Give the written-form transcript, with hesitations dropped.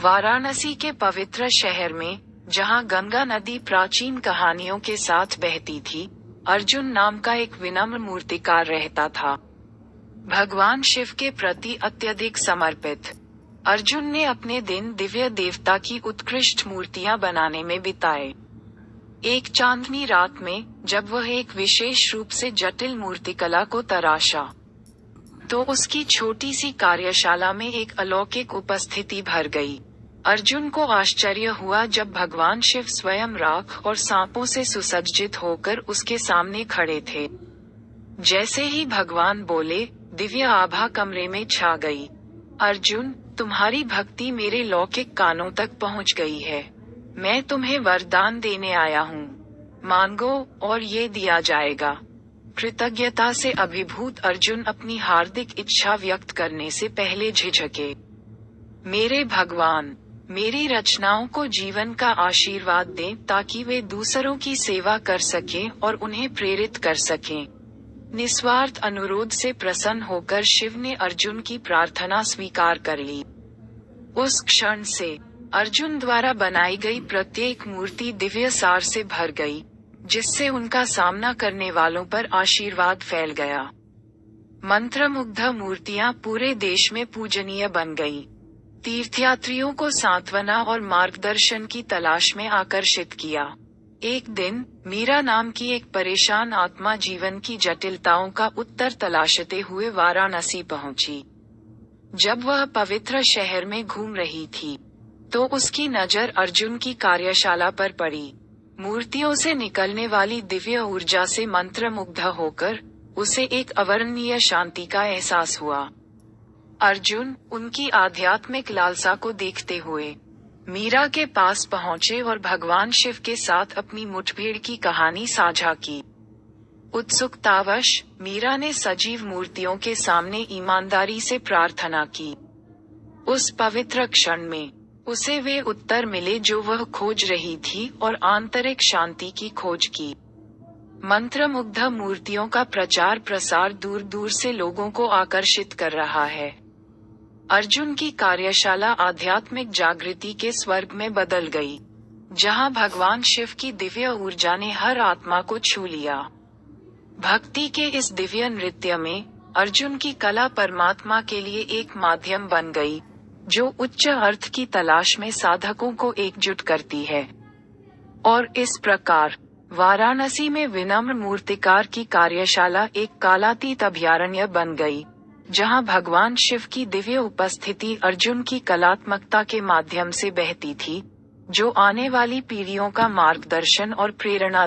वाराणसी के पवित्र शहर में, जहां गंगा नदी प्राचीन कहानियों के साथ बहती थी, अर्जुन नाम का एक विनम्र मूर्तिकार रहता था। भगवान शिव के प्रति अत्यधिक समर्पित अर्जुन ने अपने दिन दिव्य देवता की उत्कृष्ट मूर्तियां बनाने में बिताए। एक चांदनी रात में, जब वह एक विशेष रूप से जटिल मूर्तिकला को तराशा, तो उसकी छोटी सी कार्यशाला में एक अलौकिक उपस्थिति भर गई। अर्जुन को आश्चर्य हुआ जब भगवान शिव स्वयं राख और सांपों से सुसज्जित होकर उसके सामने खड़े थे। जैसे ही भगवान बोले, दिव्य आभा कमरे में छा गई। अर्जुन, तुम्हारी भक्ति मेरे लौकिक कानों तक पहुंच गई है। मैं तुम्हें वरदान देने आया हूँ। मांगो और ये दिया जाएगा। कृतज्ञता से अभिभूत अर्जुन अपनी हार्दिक इच्छा व्यक्त करने से पहले झिझके। मेरे भगवान, मेरी रचनाओं को जीवन का आशीर्वाद दें ताकि वे दूसरों की सेवा कर सकें और उन्हें प्रेरित कर सकें। निस्वार्थ अनुरोध से प्रसन्न होकर शिव ने अर्जुन की प्रार्थना स्वीकार कर ली। उस क्षण से अर्जुन द्वारा बनाई गई प्रत्येक मूर्ति दिव्य सार से भर गई, जिससे उनका सामना करने वालों पर आशीर्वाद फैल गया। मंत्रमुग्ध मूर्तियां पूरे देश में पूजनीय बन गईं। तीर्थयात्रियों को सांत्वना और मार्गदर्शन की तलाश में आकर्षित किया। एक दिन, मीरा नाम की एक परेशान आत्मा जीवन की जटिलताओं का उत्तर तलाशते हुए वाराणसी पहुंची। जब वह पवित्र शहर में घूम रही थी, तो उसकी नजर अर्जुन की कार्यशाला पर पड़ी। मूर्तियों से निकलने वाली दिव्य ऊर्जा से मंत्रमुग्ध होकर उसे एक अवर्णनीय शांति का एहसास हुआ। अर्जुन, उनकी आध्यात्मिक लालसा को देखते हुए, मीरा के पास पहुंचे और भगवान शिव के साथ अपनी मुठभेड़ की कहानी साझा की। उत्सुकतावश मीरा ने सजीव मूर्तियों के सामने ईमानदारी से प्रार्थना की। उस पवित्र क्षण में उसे वे उत्तर मिले जो वह खोज रही थी और आंतरिक शांति की खोज की। मंत्रमुग्ध मूर्तियों का प्रचार प्रसार दूर दूर से लोगों को आकर्षित कर रहा है। अर्जुन की कार्यशाला आध्यात्मिक जागृति के स्वर्ग में बदल गई, जहां भगवान शिव की दिव्य ऊर्जा ने हर आत्मा को छू लिया। भक्ति के इस दिव्य नृत्य में अर्जुन की कला परमात्मा के लिए एक माध्यम बन गई, जो उच्च अर्थ की तलाश में साधकों को एकजुट करती है। और इस प्रकार वाराणसी में विनम्र मूर्तिकार की कार्यशाला एक कालातीत अभयारण्य बन गई, जहां भगवान शिव की दिव्य उपस्थिति अर्जुन की कलात्मकता के माध्यम से बहती थी, जो आने वाली पीढ़ियों का मार्गदर्शन और प्रेरणा